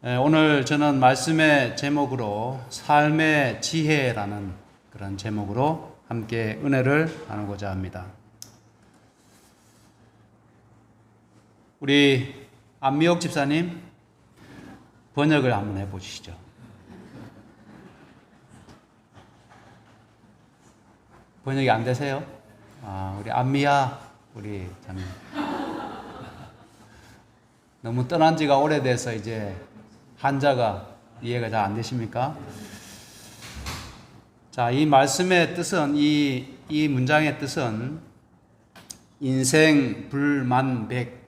오늘 저는 말씀의 제목으로 삶의 지혜라는 그런 제목으로 함께 은혜를 나누고자 합니다. 우리 안미옥 집사님 번역을 한번 해보시죠. 번역이 안 되세요? 우리 안미야 우리 참 너무 떠난 지가 오래돼서 이제 한자가 이해가 잘 안 되십니까? 자, 이 말씀의 뜻은, 이 문장의 뜻은 인생 불만백.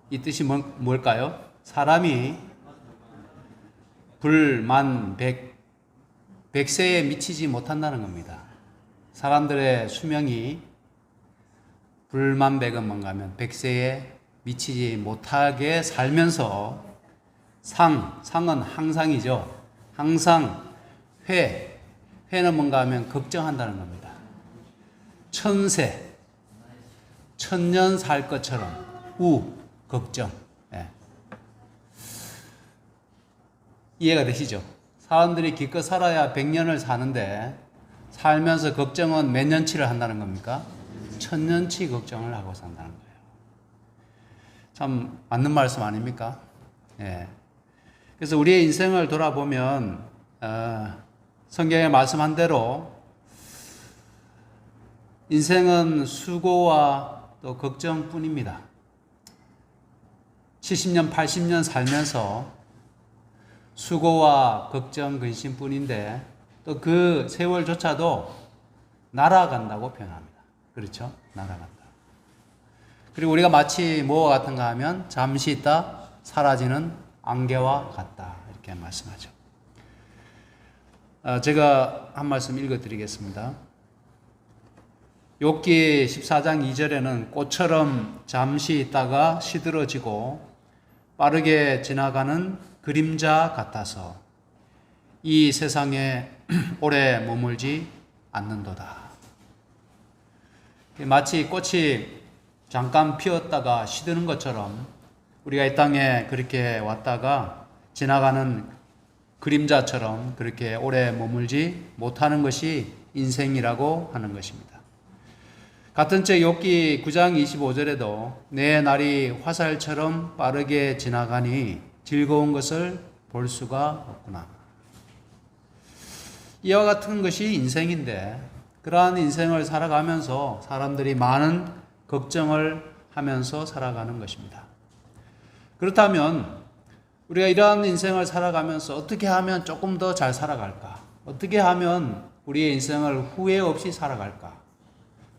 이 뜻이 뭘까요? 사람이 불만백, 100세에 미치지 못한다는 겁니다. 사람들의 수명이 불만백은 뭔가 하면 100세에 미치지 못하게 살면서 상은 항상이죠. 항상 회는 뭔가 하면 걱정한다는 겁니다. 천년 살 것처럼 걱정. 이해가 되시죠? 사람들이 기껏 살아야 100년을 사는데 살면서 걱정은 몇 년치를 한다는 겁니까? 1000년치 걱정을 하고 산다는 거예요. 참 맞는 말씀 아닙니까? 그래서 우리의 인생을 돌아보면 성경에 말씀한 대로 인생은 수고와 또 걱정뿐입니다. 70년, 80년 살면서 수고와 걱정, 근심뿐인데 또 그 세월조차도 날아간다고 표현합니다. 그렇죠? 날아간다. 그리고 우리가 마치 뭐와 같은가 하면 잠시 있다 사라지는 안개와 같다 이렇게 말씀하죠. 제가 한 말씀 읽어드리겠습니다. 욥기 14장 2절에는 꽃처럼 잠시 있다가 시들어지고 빠르게 지나가는 그림자 같아서 이 세상에 오래 머물지 않는도다. 마치 꽃이 잠깐 피었다가 시드는 것처럼 우리가 이 땅에 그렇게 왔다가 지나가는 그림자처럼 그렇게 오래 머물지 못하는 것이 인생이라고 하는 것입니다. 같은 책 욥기 9장 25절에도 내 날이 화살처럼 빠르게 지나가니 즐거운 것을 볼 수가 없구나. 이와 같은 것이 인생인데 그러한 인생을 살아가면서 사람들이 많은 걱정을 하면서 살아가는 것입니다. 그렇다면 우리가 이러한 인생을 살아가면서 어떻게 하면 조금 더 잘 살아갈까? 어떻게 하면 우리의 인생을 후회 없이 살아갈까?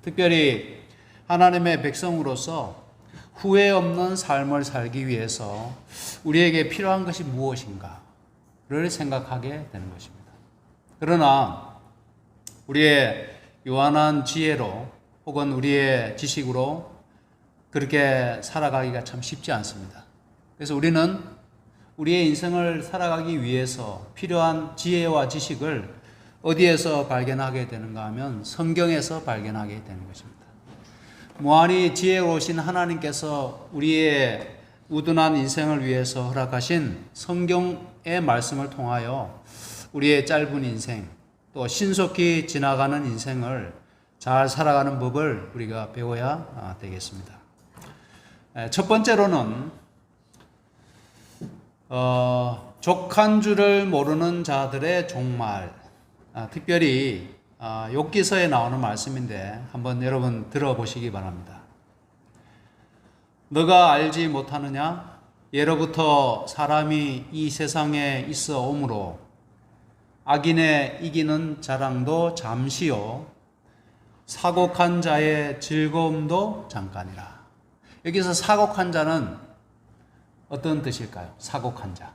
특별히 하나님의 백성으로서 후회 없는 삶을 살기 위해서 우리에게 필요한 것이 무엇인가를 생각하게 되는 것입니다. 그러나 우리의 요한한 지혜로 혹은 우리의 지식으로 그렇게 살아가기가 참 쉽지 않습니다. 그래서 우리는 우리의 인생을 살아가기 위해서 필요한 지혜와 지식을 어디에서 발견하게 되는가 하면 성경에서 발견하게 되는 것입니다. 무한히 지혜로우신 하나님께서 우리의 우둔한 인생을 위해서 허락하신 성경의 말씀을 통하여 우리의 짧은 인생 또 신속히 지나가는 인생을 잘 살아가는 법을 우리가 배워야 되겠습니다. 첫 번째로는 족한 줄을 모르는 자들의 종말, 특별히 욥기서에 나오는 말씀인데 한번 여러분 들어보시기 바랍니다. 너가 알지 못하느냐? 예로부터 사람이 이 세상에 있어 오므로 악인의 이기는 자랑도 잠시요 사곡한 자의 즐거움도 잠깐이라. 여기서 사곡한 자는 어떤 뜻일까요? 사곡한 자.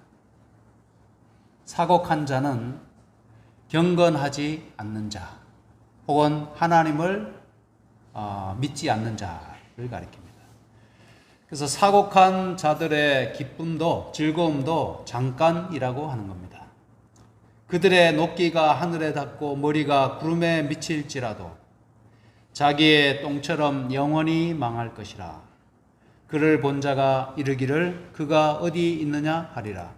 사곡한 자는 경건하지 않는 자, 혹은 하나님을 믿지 않는 자를 가리킵니다. 그래서 사곡한 자들의 기쁨도 즐거움도 잠깐이라고 하는 겁니다. 그들의 녹기가 하늘에 닿고 머리가 구름에 미칠지라도 자기의 똥처럼 영원히 망할 것이라. 그를 본 자가 이르기를 그가 어디 있느냐 하리라.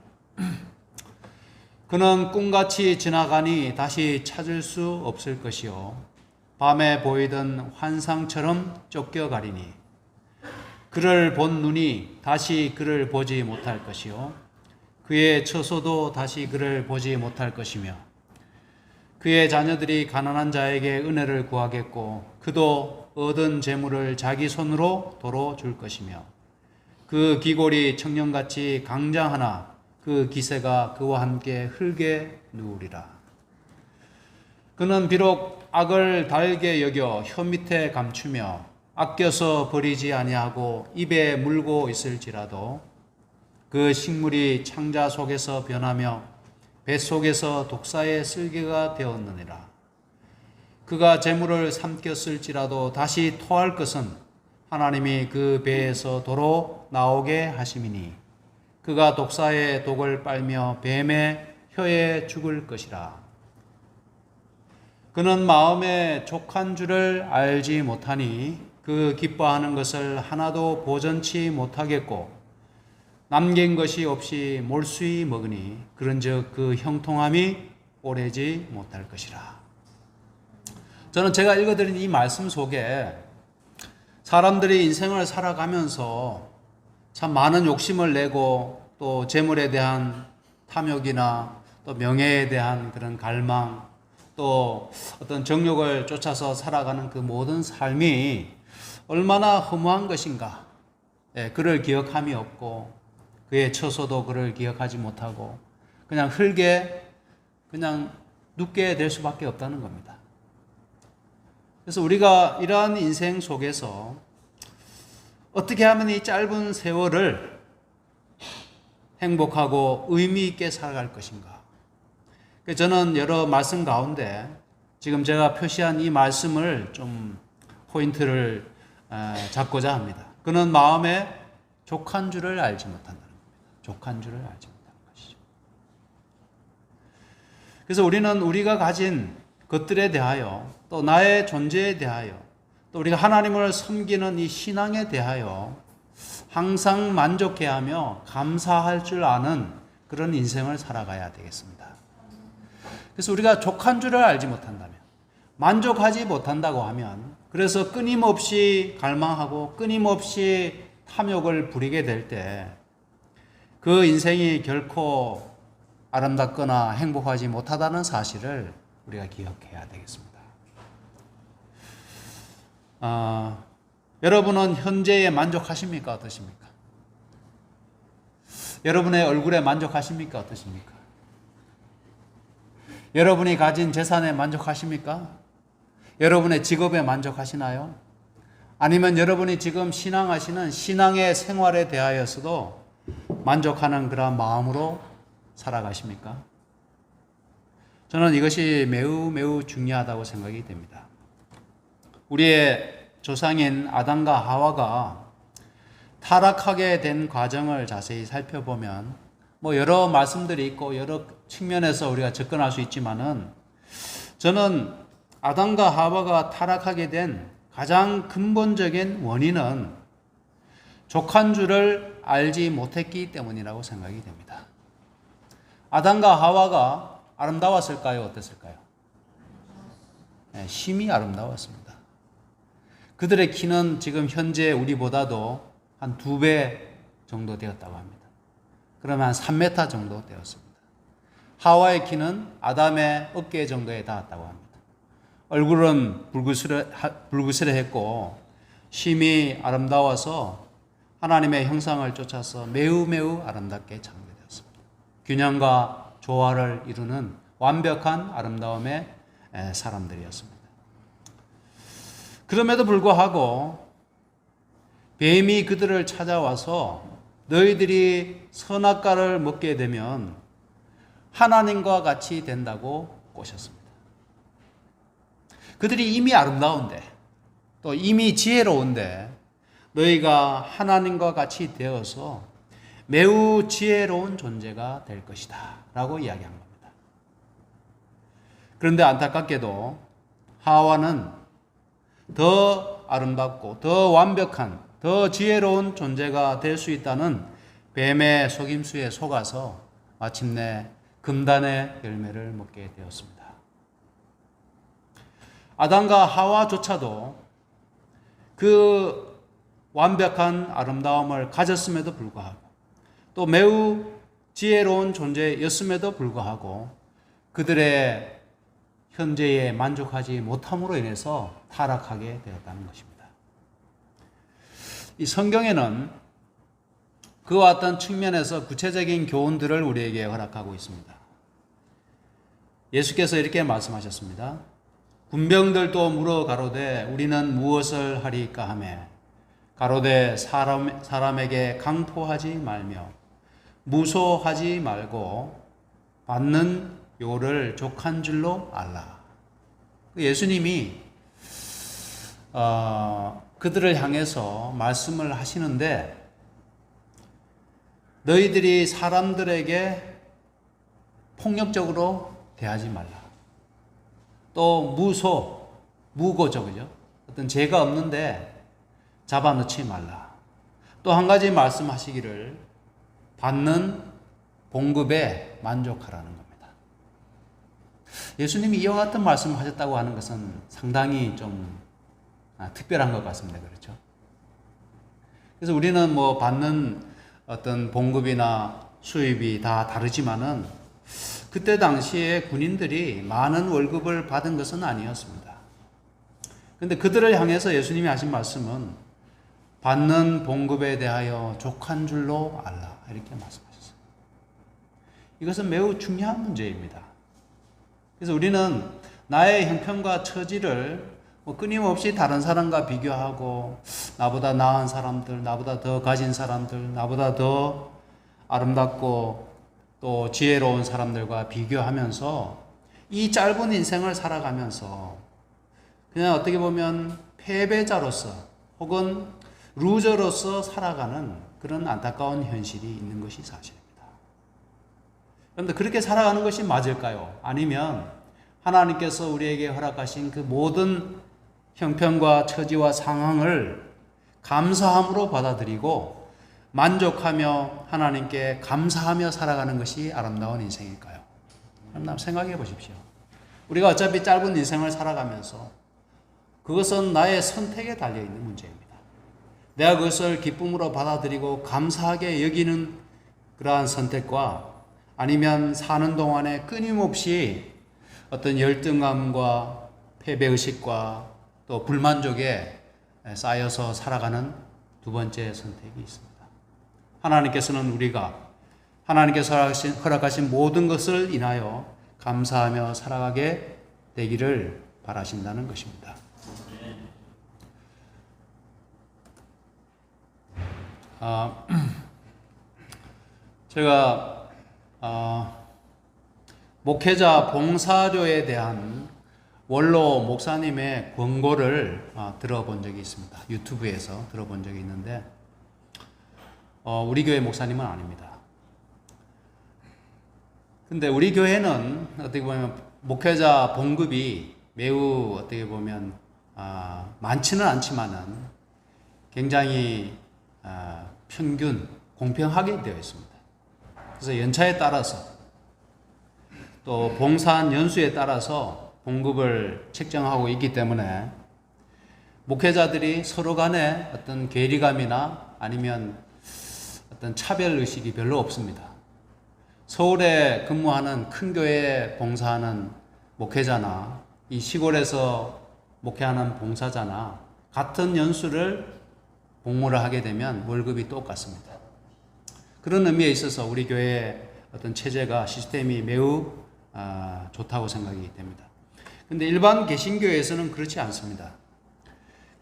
그는 꿈같이 지나가니 다시 찾을 수 없을 것이요 밤에 보이던 환상처럼 쫓겨가리니 그를 본 눈이 다시 그를 보지 못할 것이요 그의 처소도 다시 그를 보지 못할 것이며 그의 자녀들이 가난한 자에게 은혜를 구하겠고 그도 얻은 재물을 자기 손으로 도로 줄 것이며 그 기골이 청년같이 강장하나 그 기세가 그와 함께 흙에 누우리라. 그는 비록 악을 달게 여겨 혀 밑에 감추며 아껴서 버리지 아니하고 입에 물고 있을지라도 그 식물이 창자 속에서 변하며 뱃속에서 독사의 쓸개가 되었느니라. 그가 재물을 삼켰을지라도 다시 토할 것은 하나님이 그 배에서 도로 나오게 하심이니 그가 독사의 독을 빨며 뱀의 혀에 죽을 것이라. 그는 마음에 족한 줄을 알지 못하니 그 기뻐하는 것을 하나도 보전치 못하겠고 남긴 것이 없이 몰수히 먹으니 그런즉 그 형통함이 오래지 못할 것이라. 저는 제가 읽어드린 이 말씀 속에 사람들이 인생을 살아가면서 참 많은 욕심을 내고 또 재물에 대한 탐욕이나 또 명예에 대한 그런 갈망 또 어떤 정욕을 쫓아서 살아가는 그 모든 삶이 얼마나 허무한 것인가. 그를 기억함이 없고 그의 처소도 그를 기억하지 못하고 그냥 흙에 그냥 눕게 될 수밖에 없다는 겁니다. 그래서 우리가 이러한 인생 속에서 어떻게 하면 이 짧은 세월을 행복하고 의미 있게 살아갈 것인가. 저는 여러 말씀 가운데 지금 제가 표시한 이 말씀을 좀 포인트를 잡고자 합니다. 그는 마음에 족한 줄을 알지 못한다는 겁니다. 족한 줄을 알지 못하는 것이죠. 그래서 우리는 우리가 가진 것들에 대하여 또 나의 존재에 대하여 또 우리가 하나님을 섬기는 이 신앙에 대하여 항상 만족해하며 감사할 줄 아는 그런 인생을 살아가야 되겠습니다. 그래서 우리가 족한 줄을 알지 못한다면, 만족하지 못한다고 하면, 그래서 끊임없이 갈망하고 끊임없이 탐욕을 부리게 될 때 그 인생이 결코 아름답거나 행복하지 못하다는 사실을 우리가 기억해야 되겠습니다. 여러분은 현재에 만족하십니까? 어떠십니까? 여러분의 얼굴에 만족하십니까? 어떠십니까? 여러분이 가진 재산에 만족하십니까? 여러분의 직업에 만족하시나요? 아니면 여러분이 지금 신앙하시는 신앙의 생활에 대하여서도 만족하는 그런 마음으로 살아가십니까? 저는 이것이 매우 매우 중요하다고 생각이 됩니다. 우리의 조상인 아담과 하와가 타락하게 된 과정을 자세히 살펴보면 여러 말씀들이 있고 여러 측면에서 우리가 접근할 수 있지만은 저는 아담과 하와가 타락하게 된 가장 근본적인 원인은 족한 줄을 알지 못했기 때문이라고 생각이 됩니다. 아담과 하와가 아름다웠을까요? 어땠을까요? 네, 심히 아름다웠습니다. 그들의 키는 지금 현재 우리보다도 한 2배 정도 되었다고 합니다. 그러면 한 3m 정도 되었습니다. 하와의 키는 아담의 어깨 정도에 닿았다고 합니다. 얼굴은 불그스레했고 심히 아름다워서 하나님의 형상을 쫓아서 매우 매우 아름답게 창조되었습니다. 균형과 조화를 이루는 완벽한 아름다움의 사람들이었습니다. 그럼에도 불구하고 뱀이 그들을 찾아와서 너희들이 선악과를 먹게 되면 하나님과 같이 된다고 꼬셨습니다. 그들이 이미 아름다운데 또 이미 지혜로운데 너희가 하나님과 같이 되어서 매우 지혜로운 존재가 될 것이다 라고 이야기한 겁니다. 그런데 안타깝게도 하와는 더 아름답고 더 완벽한 더 지혜로운 존재가 될 수 있다는 뱀의 속임수에 속아서 마침내 금단의 열매를 먹게 되었습니다. 아담과 하와조차도 그 완벽한 아름다움을 가졌음에도 불구하고 또 매우 지혜로운 존재였음에도 불구하고 그들의 현재에 만족하지 못함으로 인해서 타락하게 되었다는 것입니다. 이 성경에는 그와 같은 측면에서 구체적인 교훈들을 우리에게 허락하고 있습니다. 예수께서 이렇게 말씀하셨습니다. 군병들도 물어 가로되 우리는 무엇을 하리까 하매 가로되 사람에게 강포하지 말며 무소하지 말고 받는 요를 족한 줄로 알라. 예수님이 그들을 향해서 말씀을 하시는데 너희들이 사람들에게 폭력적으로 대하지 말라. 또 무고죠, 그죠? 어떤 죄가 없는데 잡아넣지 말라. 또 한 가지 말씀하시기를 받는 봉급에 만족하라는 겁니다. 예수님이 이와 같은 말씀을 하셨다고 하는 것은 상당히 좀 특별한 것 같습니다. 그렇죠? 그래서 우리는 뭐 받는 어떤 봉급이나 수입이 다 다르지만은 그때 당시에 군인들이 많은 월급을 받은 것은 아니었습니다. 그런데 그들을 향해서 예수님이 하신 말씀은 받는 봉급에 대하여 족한 줄로 알라. 이렇게 말씀하셨어요. 이것은 매우 중요한 문제입니다. 그래서 우리는 나의 형편과 처지를 끊임없이 다른 사람과 비교하고 나보다 나은 사람들, 나보다 더 가진 사람들, 나보다 더 아름답고 또 지혜로운 사람들과 비교하면서 이 짧은 인생을 살아가면서 그냥 어떻게 보면 패배자로서 혹은 루저로서 살아가는 그런 안타까운 현실이 있는 것이 사실입니다. 그런데 그렇게 살아가는 것이 맞을까요? 아니면 하나님께서 우리에게 허락하신 그 모든 형편과 처지와 상황을 감사함으로 받아들이고 만족하며 하나님께 감사하며 살아가는 것이 아름다운 인생일까요? 한번 생각해 보십시오. 우리가 어차피 짧은 인생을 살아가면서 그것은 나의 선택에 달려있는 문제입니다. 내가 그것을 기쁨으로 받아들이고 감사하게 여기는 그러한 선택과 아니면 사는 동안에 끊임없이 어떤 열등감과 패배의식과 또 불만족에 쌓여서 살아가는 두 번째 선택이 있습니다. 하나님께서는 우리가 하나님께서 허락하신 모든 것을 인하여 감사하며 살아가게 되기를 바라신다는 것입니다. 제가 목회자 봉사료에 대한 원로 목사님의 권고를 들어본 적이 있습니다. 유튜브에서 들어본 적이 있는데 우리 교회 목사님은 아닙니다. 근데 우리 교회는 어떻게 보면 목회자 봉급이 매우 어떻게 보면 많지는 않지만은 굉장히 평균 공평하게 되어 있습니다. 그래서 연차에 따라서 또 봉사한 연수에 따라서 봉급을 책정하고 있기 때문에 목회자들이 서로 간에 어떤 괴리감이나 아니면 어떤 차별의식이 별로 없습니다. 서울에 근무하는 큰 교회에 봉사하는 목회자나 이 시골에서 목회하는 봉사자나 같은 연수를 복무를 하게 되면 월급이 똑같습니다. 그런 의미에 있어서 우리 교회의 어떤 체제가 시스템이 매우 좋다고 생각이 됩니다. 그런데 일반 개신교회에서는 그렇지 않습니다.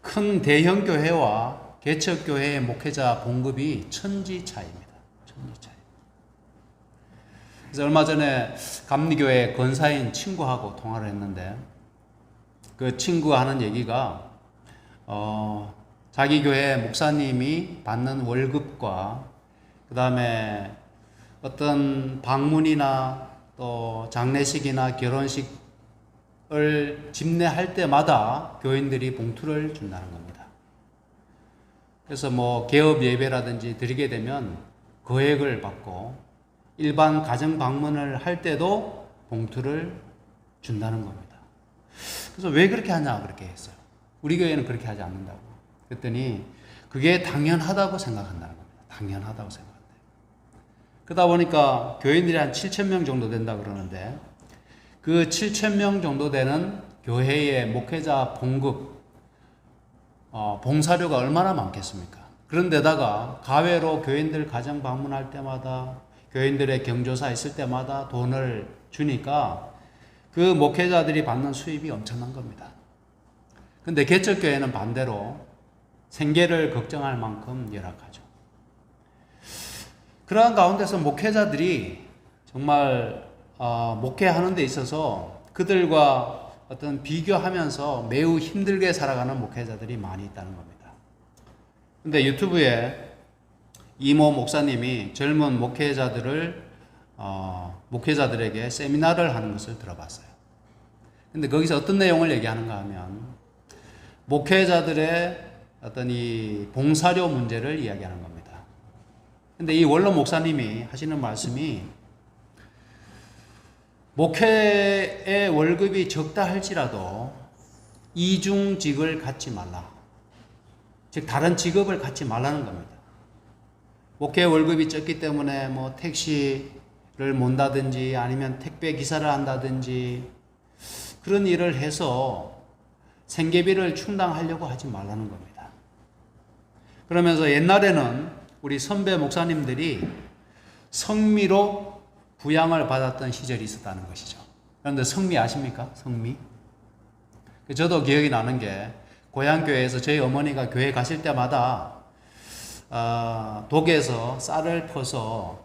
큰 대형 교회와 개척 교회의 목회자 봉급이 천지 차이입니다. 천지 차이. 그래서 얼마 전에 감리교회 권사인 친구하고 통화를 했는데 그 친구가 하는 얘기가 자기 교회 목사님이 받는 월급과 그 다음에 어떤 방문이나 또 장례식이나 결혼식을 집례할 때마다 교인들이 봉투를 준다는 겁니다. 그래서 뭐 개업 예배라든지 드리게 되면 거액을 받고 일반 가정 방문을 할 때도 봉투를 준다는 겁니다. 그래서 왜 그렇게 하냐 그렇게 했어요. 우리 교회는 그렇게 하지 않는다고. 그랬더니 그게 당연하다고 생각한다는 겁니다. 당연하다고 생각한대요. 그러다 보니까 교인들이 한 7,000명 정도 된다 그러는데 그 7,000명 정도 되는 교회의 목회자 봉급 봉사료가 얼마나 많겠습니까? 그런데다가 가외로 교인들 가정 방문할 때마다 교인들의 경조사 있을 때마다 돈을 주니까 그 목회자들이 받는 수입이 엄청난 겁니다. 근데 개척교회는 반대로 생계를 걱정할 만큼 열악하죠. 그러한 가운데서 목회자들이 정말 목회하는 데 있어서 그들과 어떤 비교하면서 매우 힘들게 살아가는 목회자들이 많이 있다는 겁니다. 근데 유튜브에 이모 목사님이 젊은 목회자들에게 세미나를 하는 것을 들어봤어요. 근데 거기서 어떤 내용을 얘기하는가 하면 목회자들의 어떤 이 봉사료 문제를 이야기하는 겁니다. 근데 이 원로 목사님이 하시는 말씀이 목회의 월급이 적다 할지라도 이중직을 갖지 말라. 즉 다른 직업을 갖지 말라는 겁니다. 목회 월급이 적기 때문에 뭐 택시를 몬다든지 아니면 택배 기사를 한다든지 그런 일을 해서 생계비를 충당하려고 하지 말라는 겁니다. 그러면서 옛날에는 우리 선배 목사님들이 성미로 부양을 받았던 시절이 있었다는 것이죠. 그런데 성미 아십니까? 성미? 저도 기억이 나는 게 고향교회에서 저희 어머니가 교회 가실 때마다 독에서 쌀을 퍼서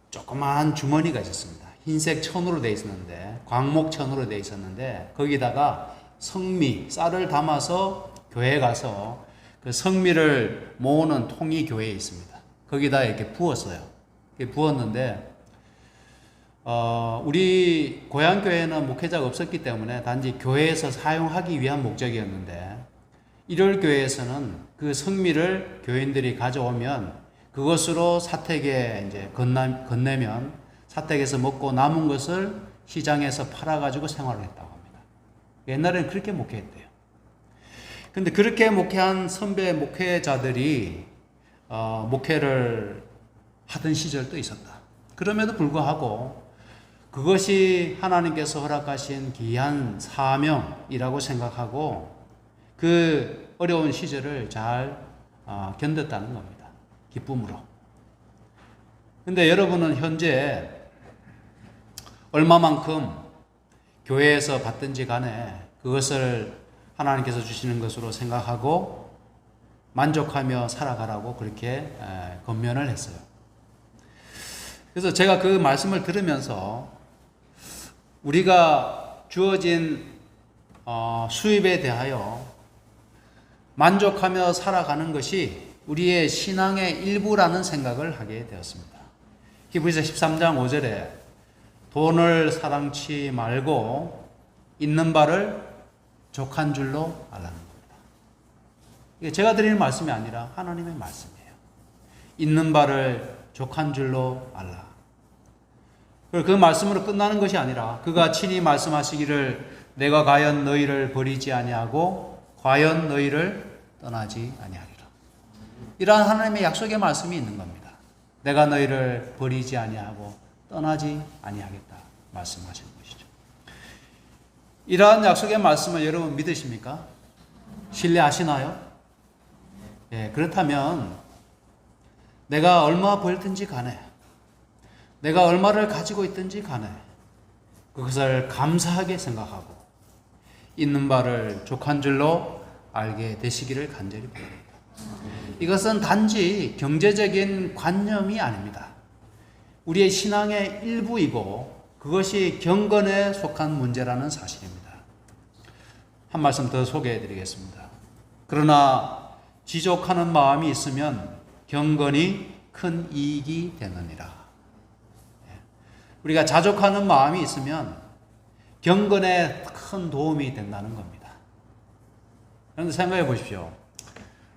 조그마한 주머니가 있었습니다. 흰색 천으로 되어 있었는데 광목 천으로 되어 있었는데 거기다가 성미, 쌀을 담아서 교회에 가서 그 성미를 모으는 통이 교회에 있습니다. 거기다 이렇게 부었어요. 부었는데 우리 고향교회는 목회자가 없었기 때문에 단지 교회에서 사용하기 위한 목적이었는데 일요일교회에서는 그 성미를 교인들이 가져오면 그것으로 사택에 이제 건네면 사택에서 먹고 남은 것을 시장에서 팔아가지고 생활을 했다고 합니다. 옛날에는 그렇게 목회했대요. 근데 그렇게 목회한 선배 목회자들이 목회를 하던 시절도 있었다. 그럼에도 불구하고 그것이 하나님께서 허락하신 귀한 사명이라고 생각하고 그 어려운 시절을 잘 견뎠다는 겁니다. 기쁨으로. 근데 여러분은 현재 얼마만큼 교회에서 받든지 간에 그것을 하나님께서 주시는 것으로 생각하고 만족하며 살아가라고 그렇게 권면을 했어요. 그래서 제가 그 말씀을 들으면서 우리가 주어진 수입에 대하여 만족하며 살아가는 것이 우리의 신앙의 일부라는 생각을 하게 되었습니다. 히브리서 13장 5절에 돈을 사랑치 말고 있는 바를 족한 줄로 알라는 겁니다. 이게 제가 드리는 말씀이 아니라 하나님의 말씀이에요. 있는 바를 족한 줄로 알라. 그 말씀으로 끝나는 것이 아니라 그가 친히 말씀하시기를 내가 과연 너희를 버리지 아니하고 과연 너희를 떠나지 아니하리라. 이러한 하나님의 약속의 말씀이 있는 겁니다. 내가 너희를 버리지 아니하고 떠나지 아니하겠다 말씀하시는 것이죠. 이러한 약속의 말씀을 여러분 믿으십니까? 신뢰하시나요? 예, 그렇다면 내가 얼마 벌든지 간에 내가 얼마를 가지고 있든지 간에 그것을 감사하게 생각하고 있는 바를 족한 줄로 알게 되시기를 간절히 바랍니다. 이것은 단지 경제적인 관념이 아닙니다. 우리의 신앙의 일부이고 그것이 경건에 속한 문제라는 사실입니다. 한 말씀 더 소개해 드리겠습니다. 그러나 지족하는 마음이 있으면 경건이 큰 이익이 되느니라. 우리가 자족하는 마음이 있으면 경건에 큰 도움이 된다는 겁니다. 그런데 생각해 보십시오.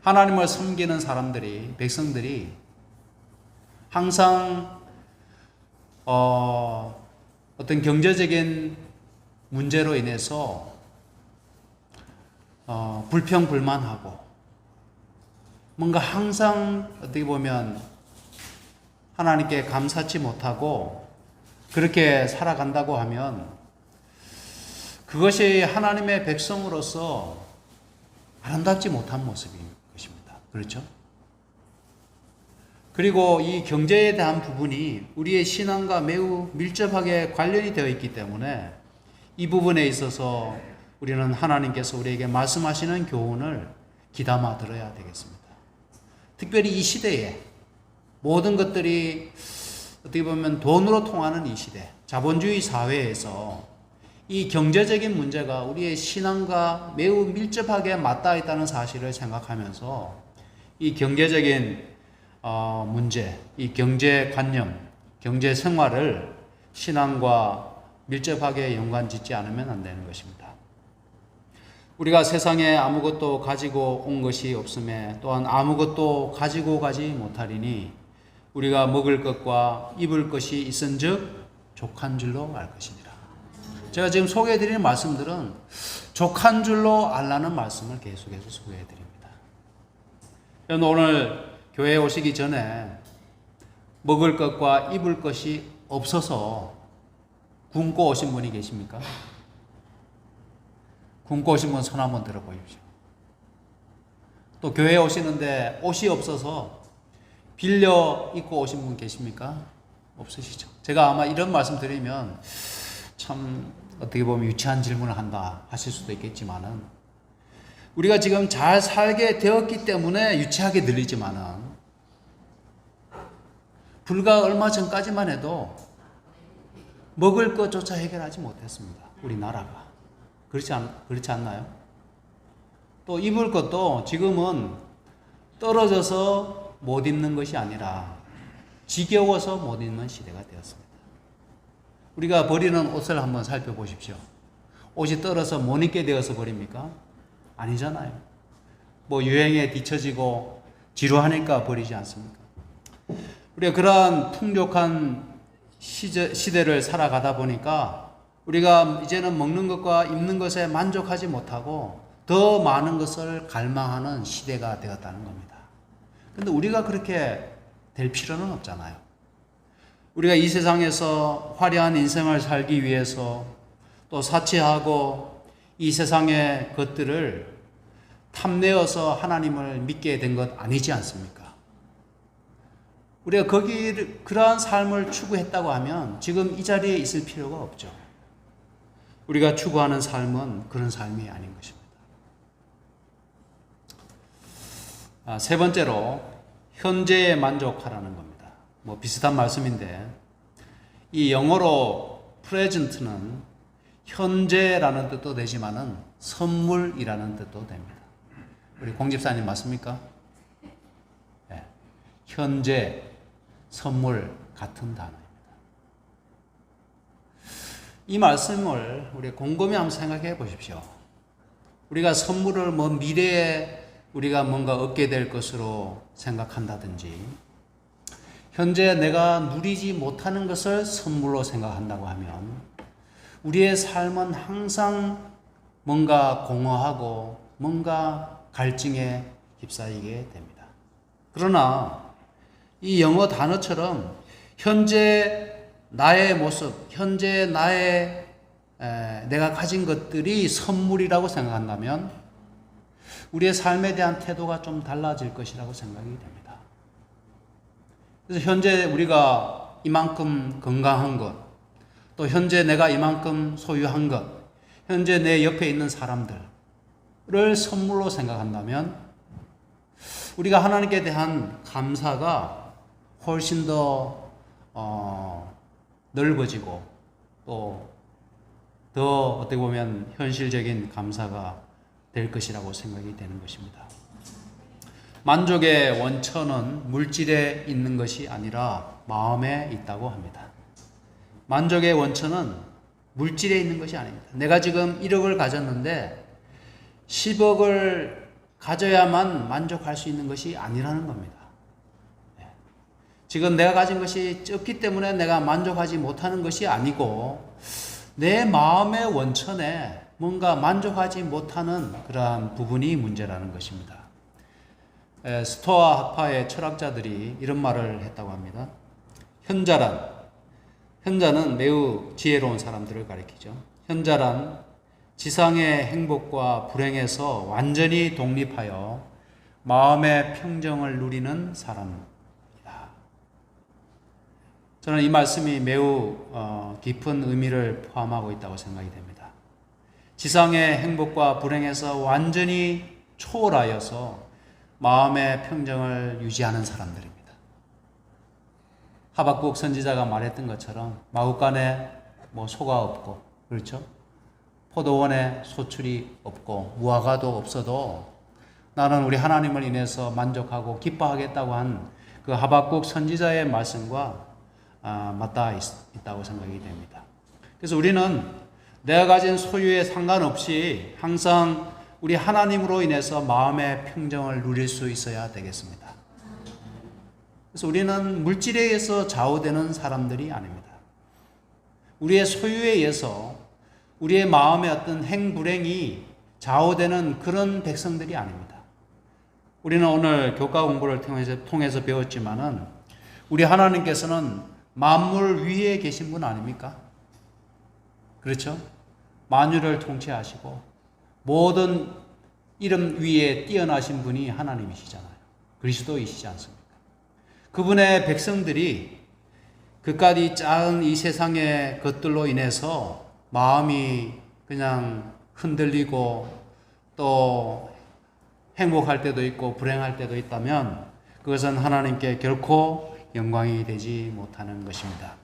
하나님을 섬기는 사람들이, 백성들이 항상 어떤 경제적인 문제로 인해서 불평불만하고 뭔가 항상 어떻게 보면 하나님께 감사치 못하고 그렇게 살아간다고 하면 그것이 하나님의 백성으로서 아름답지 못한 모습인 것입니다. 그렇죠? 그리고 이 경제에 대한 부분이 우리의 신앙과 매우 밀접하게 관련이 되어 있기 때문에 이 부분에 있어서 우리는 하나님께서 우리에게 말씀하시는 교훈을 귀담아 들어야 되겠습니다. 특별히 이 시대에 모든 것들이 어떻게 보면 돈으로 통하는 이 시대, 자본주의 사회에서 이 경제적인 문제가 우리의 신앙과 매우 밀접하게 맞닿아 있다는 사실을 생각하면서 이 경제적인 문제, 이 경제관념, 경제생활을 신앙과 밀접하게 연관짓지 않으면 안 되는 것입니다. 우리가 세상에 아무것도 가지고 온 것이 없음에 또한 아무것도 가지고 가지 못하리니 우리가 먹을 것과 입을 것이 있은즉 족한 줄로 알 것이니라. 제가 지금 소개해드리는 말씀들은 족한 줄로 알라는 말씀을 계속해서 소개해드립니다. 오늘 교회에 오시기 전에 먹을 것과 입을 것이 없어서 굶고 오신 분이 계십니까? 굶고 오신 분 손 한번 들어 보십시오. 또 교회에 오시는데 옷이 없어서 빌려 입고 오신 분 계십니까? 없으시죠. 제가 아마 이런 말씀 드리면 참 어떻게 보면 유치한 질문을 한다 하실 수도 있겠지만은 우리가 지금 잘 살게 되었기 때문에 유치하게 들리지만은 불과 얼마 전까지만 해도 먹을 것조차 해결하지 못했습니다. 우리나라가. 그렇지 않나요? 또 입을 것도 지금은 떨어져서 못 입는 것이 아니라 지겨워서 못 입는 시대가 되었습니다. 우리가 버리는 옷을 한번 살펴보십시오. 옷이 떨어서 못 입게 되어서 버립니까? 아니잖아요. 뭐 유행에 뒤처지고 지루하니까 버리지 않습니까? 우리가 그러한 풍족한 시대를 살아가다 보니까 우리가 이제는 먹는 것과 입는 것에 만족하지 못하고 더 많은 것을 갈망하는 시대가 되었다는 겁니다. 그런데 우리가 그렇게 될 필요는 없잖아요. 우리가 이 세상에서 화려한 인생을 살기 위해서 또 사치하고 이 세상의 것들을 탐내어서 하나님을 믿게 된 것 아니지 않습니까? 우리가 그러한 삶을 추구했다고 하면 지금 이 자리에 있을 필요가 없죠. 우리가 추구하는 삶은 그런 삶이 아닌 것입니다. 세 번째로 현재에 만족하라는 겁니다. 뭐 비슷한 말씀인데 이 영어로 present는 현재라는 뜻도 되지만은 선물이라는 뜻도 됩니다. 우리 공집사님 맞습니까? 네. 현재, 선물 같은 단어입니다. 이 말씀을 우리 곰곰이 한번 생각해 보십시오. 우리가 선물을 미래에 우리가 뭔가 얻게 될 것으로 생각한다든지 현재 내가 누리지 못하는 것을 선물로 생각한다고 하면 우리의 삶은 항상 뭔가 공허하고 뭔가 갈증에 휩싸이게 됩니다. 그러나 이 영어 단어처럼 현재 나의 모습, 현재 내가 가진 것들이 선물이라고 생각한다면 우리의 삶에 대한 태도가 좀 달라질 것이라고 생각이 됩니다. 그래서 현재 우리가 이만큼 건강한 것, 또 현재 내가 이만큼 소유한 것, 현재 내 옆에 있는 사람들을 선물로 생각한다면 우리가 하나님께 대한 감사가 훨씬 더 넓어지고 또 더 어떻게 보면 현실적인 감사가 될 것이라고 생각이 되는 것입니다. 만족의 원천은 물질에 있는 것이 아니라 마음에 있다고 합니다. 만족의 원천은 물질에 있는 것이 아닙니다. 내가 지금 1억을 가졌는데 10억을 가져야만 만족할 수 있는 것이 아니라는 겁니다. 지금 내가 가진 것이 적기 때문에 내가 만족하지 못하는 것이 아니고 내 마음의 원천에 뭔가 만족하지 못하는 그러한 부분이 문제라는 것입니다. 스토아 학파의 철학자들이 이런 말을 했다고 합니다. 현자는 매우 지혜로운 사람들을 가리키죠. 현자란 지상의 행복과 불행에서 완전히 독립하여 마음의 평정을 누리는 사람입니다. 저는 이 말씀이 매우 깊은 의미를 포함하고 있다고 생각이 됩니다. 지상의 행복과 불행에서 완전히 초월하여서 마음의 평정을 유지하는 사람들입니다. 하박국 선지자가 말했던 것처럼 마구간에 소가 없고, 그렇죠? 포도원에 소출이 없고 무화과도 없어도 나는 우리 하나님을 인해서 만족하고 기뻐하겠다고 한 그 하박국 선지자의 말씀과 맞닿아 있다고 생각이 됩니다. 그래서 우리는 내가 가진 소유에 상관없이 항상 우리 하나님으로 인해서 마음의 평정을 누릴 수 있어야 되겠습니다. 그래서 우리는 물질에 의해서 좌우되는 사람들이 아닙니다. 우리의 소유에 의해서 우리의 마음의 어떤 행불행이 좌우되는 그런 백성들이 아닙니다. 우리는 오늘 교과 공부를 통해서 배웠지만은 우리 하나님께서는 만물 위에 계신 분 아닙니까? 그렇죠? 만유를 통치하시고 모든 이름 위에 뛰어나신 분이 하나님이시잖아요. 그리스도이시지 않습니까? 그분의 백성들이 그까지 작은 이 세상의 것들로 인해서 마음이 그냥 흔들리고 또 행복할 때도 있고 불행할 때도 있다면 그것은 하나님께 결코 영광이 되지 못하는 것입니다.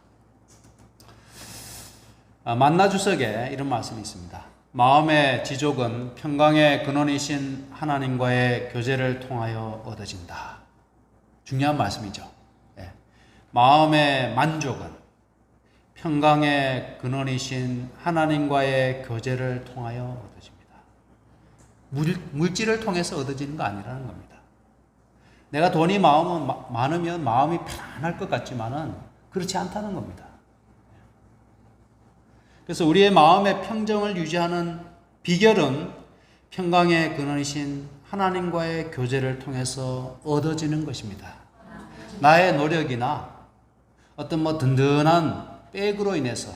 만나주석에 이런 말씀이 있습니다. 마음의 지족은 평강의 근원이신 하나님과의 교제를 통하여 얻어진다. 중요한 말씀이죠. 마음의 만족은 평강의 근원이신 하나님과의 교제를 통하여 얻어집니다. 물질을 통해서 얻어지는 거 아니라는 겁니다. 내가 돈이 많으면 마음이 편안할 것 같지만은 그렇지 않다는 겁니다. 그래서 우리의 마음의 평정을 유지하는 비결은 평강의 근원이신 하나님과의 교제를 통해서 얻어지는 것입니다. 나의 노력이나 어떤 든든한 백으로 인해서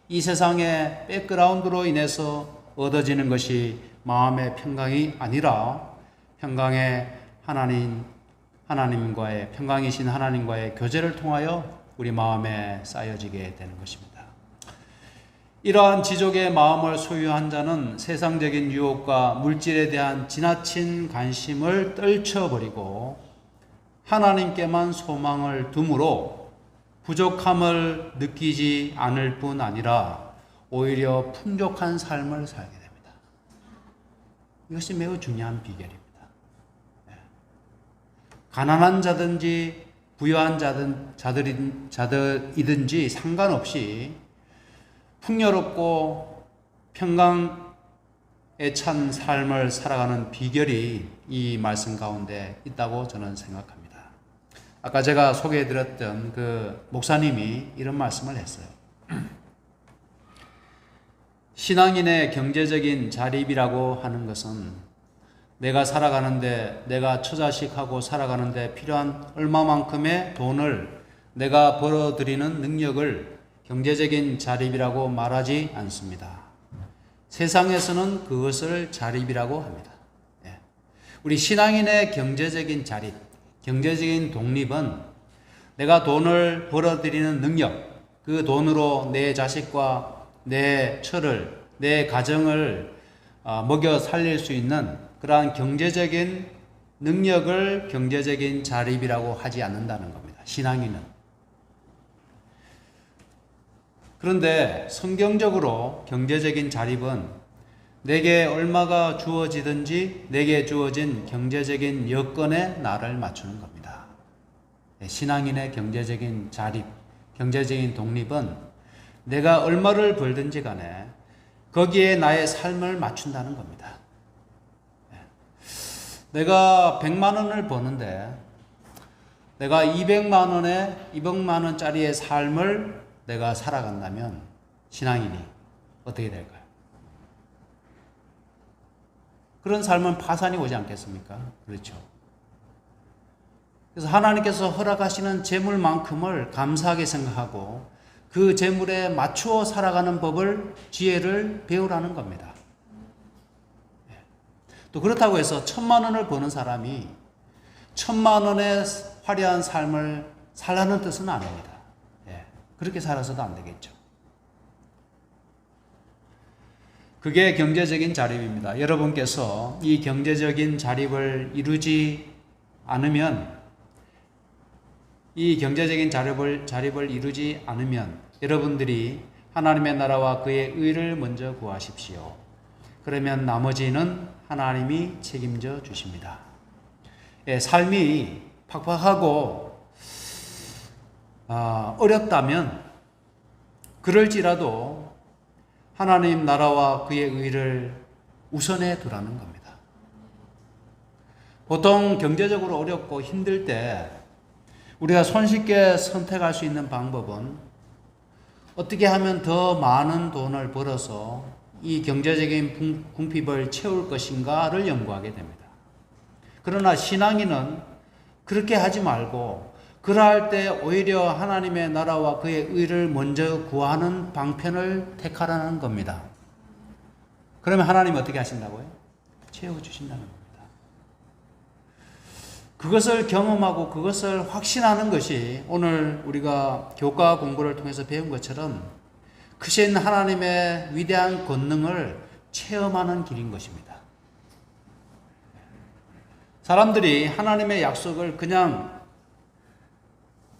이 세상의 백그라운드로 인해서 얻어지는 것이 마음의 평강이 아니라 평강의 하나님과의 평강이신 하나님과의 교제를 통하여 우리 마음에 쌓여지게 되는 것입니다. 이러한 지족의 마음을 소유한 자는 세상적인 유혹과 물질에 대한 지나친 관심을 떨쳐버리고 하나님께만 소망을 두므로 부족함을 느끼지 않을 뿐 아니라 오히려 풍족한 삶을 살게 됩니다. 이것이 매우 중요한 비결입니다. 가난한 자든지 부유한 자들이든지 상관없이 풍요롭고 평강에 찬 삶을 살아가는 비결이 이 말씀 가운데 있다고 저는 생각합니다. 아까 제가 소개해드렸던 그 목사님이 이런 말씀을 했어요. 신앙인의 경제적인 자립이라고 하는 것은 내가 살아가는데, 내가 처자식하고 살아가는데 필요한 얼마만큼의 돈을 내가 벌어들이는 능력을 경제적인 자립이라고 말하지 않습니다. 세상에서는 그것을 자립이라고 합니다. 우리 신앙인의 경제적인 자립, 경제적인 독립은 내가 돈을 벌어들이는 능력, 그 돈으로 내 자식과 내 처를, 내 가정을 먹여 살릴 수 있는 그러한 경제적인 능력을 경제적인 자립이라고 하지 않는다는 겁니다. 신앙인은. 그런데 성경적으로 경제적인 자립은 내게 얼마가 주어지든지 내게 주어진 경제적인 여건에 나를 맞추는 겁니다. 신앙인의 경제적인 자립, 경제적인 독립은 내가 얼마를 벌든지 간에 거기에 나의 삶을 맞춘다는 겁니다. 내가 100만 원을 버는데 내가 200만 원짜리의 삶을 내가 살아간다면 신앙인이 어떻게 될까요? 그런 삶은 파산이 오지 않겠습니까? 그렇죠. 그래서 하나님께서 허락하시는 재물만큼을 감사하게 생각하고 그 재물에 맞추어 살아가는 법을, 지혜를 배우라는 겁니다. 또 그렇다고 해서 1,000만 원을 버는 사람이 1,000만 원의 화려한 삶을 살라는 뜻은 아닙니다. 그렇게 살아서도 안 되겠죠. 그게 경제적인 자립입니다. 여러분께서 이 경제적인 자립을 이루지 않으면, 여러분들이 하나님의 나라와 그의 의를 먼저 구하십시오. 그러면 나머지는 하나님이 책임져 주십니다. 삶이 팍팍하고 어렵다면 그럴지라도 하나님 나라와 그의 의를 우선해 두라는 겁니다. 보통 경제적으로 어렵고 힘들 때 우리가 손쉽게 선택할 수 있는 방법은 어떻게 하면 더 많은 돈을 벌어서 이 경제적인 궁핍을 채울 것인가를 연구하게 됩니다. 그러나 신앙인은 그렇게 하지 말고 그러할 때 오히려 하나님의 나라와 그의 의를 먼저 구하는 방편을 택하라는 겁니다. 그러면 하나님이 어떻게 하신다고요? 채워주신다는 겁니다. 그것을 경험하고 그것을 확신하는 것이 오늘 우리가 교과 공부를 통해서 배운 것처럼 크신 하나님의 위대한 권능을 체험하는 길인 것입니다. 사람들이 하나님의 약속을 그냥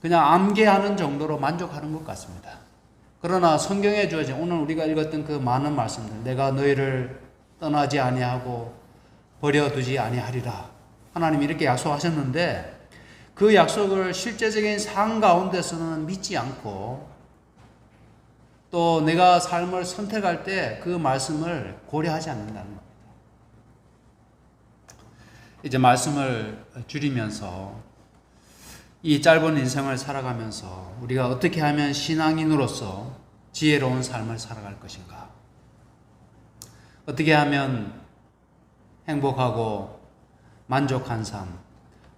암기하는 정도로 만족하는 것 같습니다. 그러나 성경에 주어진 오늘 우리가 읽었던 그 많은 말씀들, 내가 너희를 떠나지 아니하고 버려두지 아니하리라, 하나님이 이렇게 약속하셨는데 그 약속을 실제적인 삶 가운데서는 믿지 않고 또 내가 삶을 선택할 때 그 말씀을 고려하지 않는다는 겁니다. 이제 말씀을 줄이면서 이 짧은 인생을 살아가면서 우리가 어떻게 하면 신앙인으로서 지혜로운 삶을 살아갈 것인가? 어떻게 하면 행복하고 만족한 삶,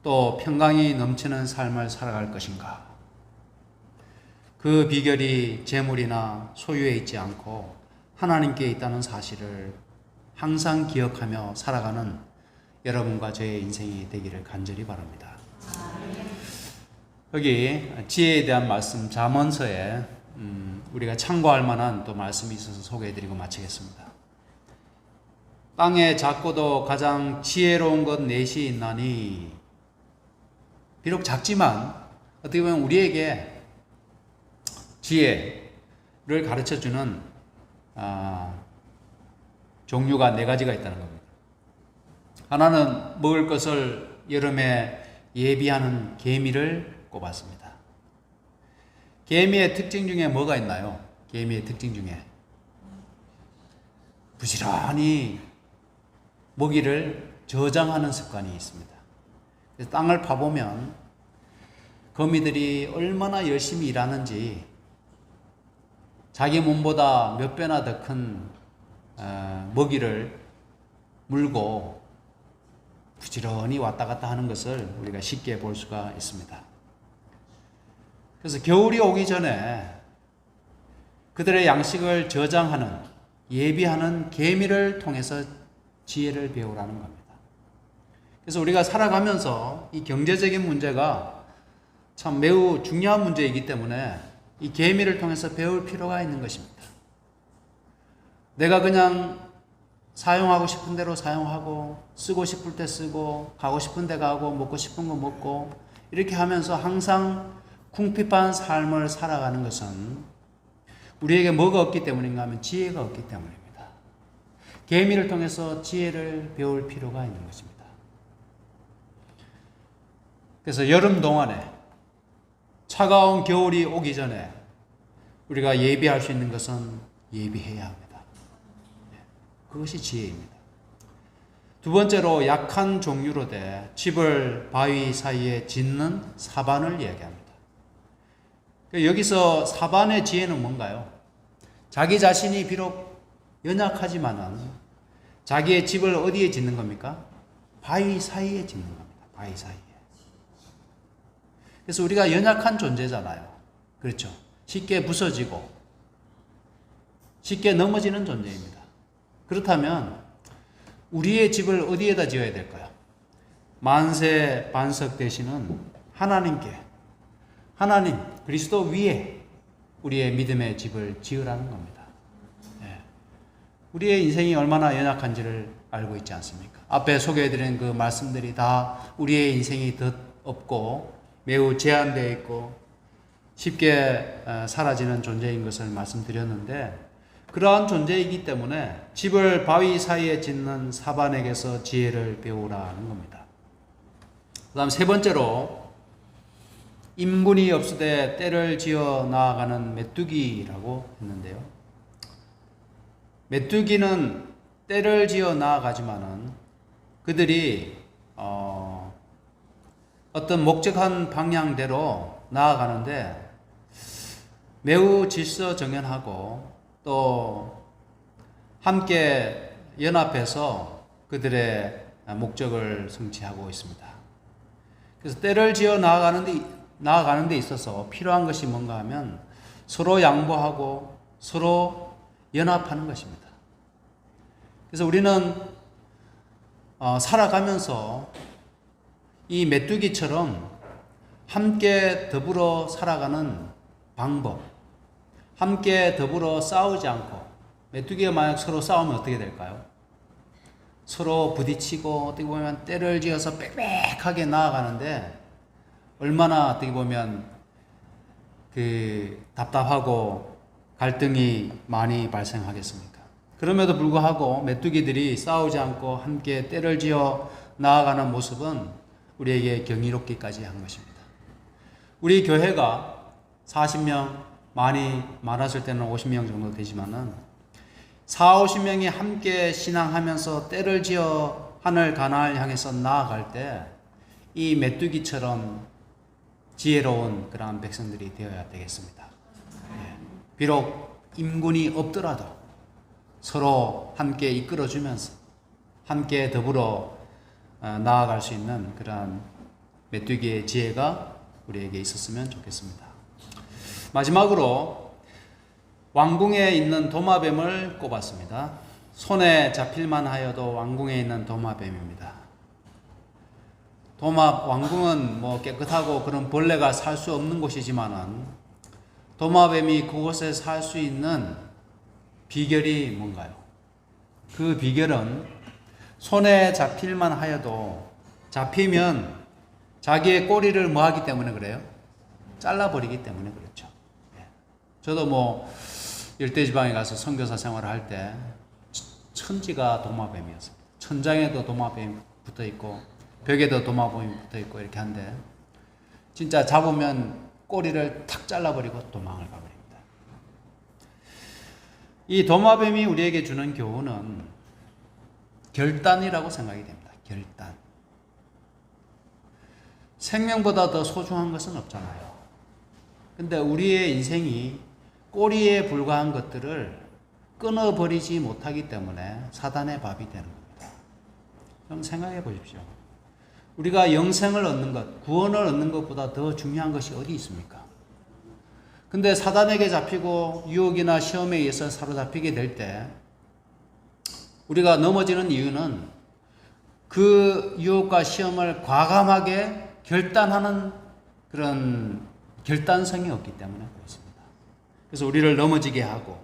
또 평강이 넘치는 삶을 살아갈 것인가? 그 비결이 재물이나 소유에 있지 않고 하나님께 있다는 사실을 항상 기억하며 살아가는 여러분과 저의 인생이 되기를 간절히 바랍니다. 여기 지혜에 대한 말씀, 잠언서에 우리가 참고할 만한 또 말씀이 있어서 소개해드리고 마치겠습니다. 땅에 작고도 가장 지혜로운 것 넷이 있나니, 비록 작지만 어떻게 보면 우리에게 지혜를 가르쳐주는 종류가 네 가지가 있다는 겁니다. 하나는 먹을 것을 여름에 예비하는 개미를 꼽았습니다. 개미의 특징 중에 뭐가 있나요? 개미의 특징 중에 부지런히 먹이를 저장하는 습관이 있습니다. 그래서 땅을 파보면 거미들이 얼마나 열심히 일하는지 자기 몸보다 몇 배나 더 큰 먹이를 물고 부지런히 왔다 갔다 하는 것을 우리가 쉽게 볼 수가 있습니다. 그래서 겨울이 오기 전에 그들의 양식을 저장하는, 예비하는 개미를 통해서 지혜를 배우라는 겁니다. 그래서 우리가 살아가면서 이 경제적인 문제가 참 매우 중요한 문제이기 때문에 이 개미를 통해서 배울 필요가 있는 것입니다. 내가 그냥 사용하고 싶은 대로 사용하고 쓰고 싶을 때 쓰고 가고 싶은 데 가고 먹고 싶은 거 먹고 이렇게 하면서 항상 궁핍한 삶을 살아가는 것은 우리에게 뭐가 없기 때문인가 하면 지혜가 없기 때문입니다. 개미를 통해서 지혜를 배울 필요가 있는 것입니다. 그래서 여름 동안에 차가운 겨울이 오기 전에 우리가 예비할 수 있는 것은 예비해야 합니다. 그것이 지혜입니다. 두 번째로 약한 종류로 돼 집을 바위 사이에 짓는 사반을 이야기합니다. 여기서 사반의 지혜는 뭔가요? 자기 자신이 비록 연약하지만은 자기의 집을 어디에 짓는 겁니까? 바위 사이에 짓는 겁니다. 바위 사이에. 그래서 우리가 연약한 존재잖아요. 그렇죠? 쉽게 부서지고 쉽게 넘어지는 존재입니다. 그렇다면 우리의 집을 어디에다 지어야 될까요? 만세 반석 되시는 하나님께, 하나님 그리스도 위에 우리의 믿음의 집을 지으라는 겁니다. 예. 우리의 인생이 얼마나 연약한지를 알고 있지 않습니까? 앞에 소개해드린 그 말씀들이 다 우리의 인생이 더 없고 매우 제한되어 있고 쉽게 사라지는 존재인 것을 말씀드렸는데, 그러한 존재이기 때문에 집을 바위 사이에 짓는 사반에게서 지혜를 배우라는 겁니다. 그 다음 세 번째로 임군이 없으되 때를 지어 나아가는 메뚜기라고 했는데요. 메뚜기는 때를 지어 나아가지만은 그들이 어떤 목적한 방향대로 나아가는데 매우 질서정연하고 또 함께 연합해서 그들의 목적을 성취하고 있습니다. 그래서 때를 지어 나아가는 데 있어서 필요한 것이 뭔가 하면 서로 양보하고 서로 연합하는 것입니다. 그래서 우리는 살아가면서 이 메뚜기처럼 함께 더불어 살아가는 방법, 함께 더불어 싸우지 않고, 메뚜기가 만약 서로 싸우면 어떻게 될까요? 서로 부딪히고 어떻게 보면 때를 지어서 빽빽하게 나아가는데 얼마나 어떻게 보면 답답하고 갈등이 많이 발생하겠습니까? 그럼에도 불구하고 메뚜기들이 싸우지 않고 함께 때를 지어 나아가는 모습은 우리에게 경이롭기까지 한 것입니다. 우리 교회가 40명, 많이 많았을 때는 50명 정도 되지만은 40-50명이 함께 신앙하면서 때를 지어 하늘 가나안을 향해서 나아갈 때 이 메뚜기처럼 지혜로운 그러한 백성들이 되어야 되겠습니다. 비록 임군이 없더라도 서로 함께 이끌어주면서 함께 더불어 나아갈 수 있는 그러한 메뚜기의 지혜가 우리에게 있었으면 좋겠습니다. 마지막으로 왕궁에 있는 도마뱀을 꼽았습니다. 손에 잡힐만 하여도 왕궁에 있는 도마뱀입니다. 왕궁은 깨끗하고 그런 벌레가 살 수 없는 곳이지만은 도마뱀이 그곳에 살 수 있는 비결이 뭔가요? 그 비결은 손에 잡힐만 하여도 잡히면 자기의 꼬리를 뭐 하기 때문에 그래요? 잘라버리기 때문에 그렇죠. 저도 열대지방에 가서 선교사 생활을 할 때 천지가 도마뱀이었습니다. 천장에도 도마뱀이 붙어 있고 벽에도 도마뱀이 붙어 있고 이렇게 한데 진짜 잡으면 꼬리를 탁 잘라버리고 도망을 가버립니다. 이 도마뱀이 우리에게 주는 교훈은 결단이라고 생각이 됩니다. 결단. 생명보다 더 소중한 것은 없잖아요. 근데 우리의 인생이 꼬리에 불과한 것들을 끊어버리지 못하기 때문에 사단의 밥이 되는 겁니다. 좀 생각해 보십시오. 우리가 영생을 얻는 것, 구원을 얻는 것보다 더 중요한 것이 어디 있습니까? 근데 사단에게 잡히고 유혹이나 시험에 의해서 사로잡히게 될 때 우리가 넘어지는 이유는 그 유혹과 시험을 과감하게 결단하는 그런 결단성이 없기 때문에 그렇습니다. 그래서 우리를 넘어지게 하고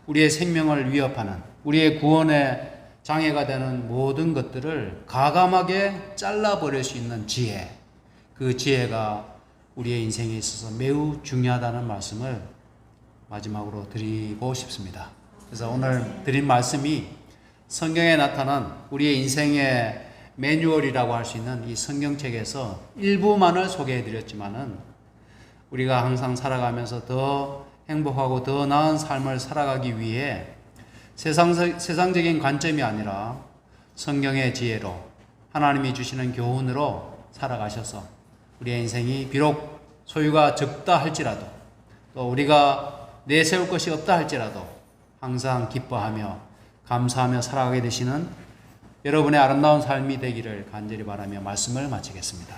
우리의 생명을 위협하는, 우리의 구원에 장애가 되는 모든 것들을 과감하게 잘라버릴 수 있는 지혜, 그 지혜가 우리의 인생에 있어서 매우 중요하다는 말씀을 마지막으로 드리고 싶습니다. 그래서 오늘 드린 말씀이 성경에 나타난 우리의 인생의 매뉴얼이라고 할 수 있는 이 성경책에서 일부만을 소개해 드렸지만은 우리가 항상 살아가면서 더 행복하고 더 나은 삶을 살아가기 위해 세상적인 관점이 아니라 성경의 지혜로 하나님이 주시는 교훈으로 살아가셔서 우리의 인생이 비록 소유가 적다 할지라도 또 우리가 내세울 것이 없다 할지라도 항상 기뻐하며 감사하며 살아가게 되시는 여러분의 아름다운 삶이 되기를 간절히 바라며 말씀을 마치겠습니다.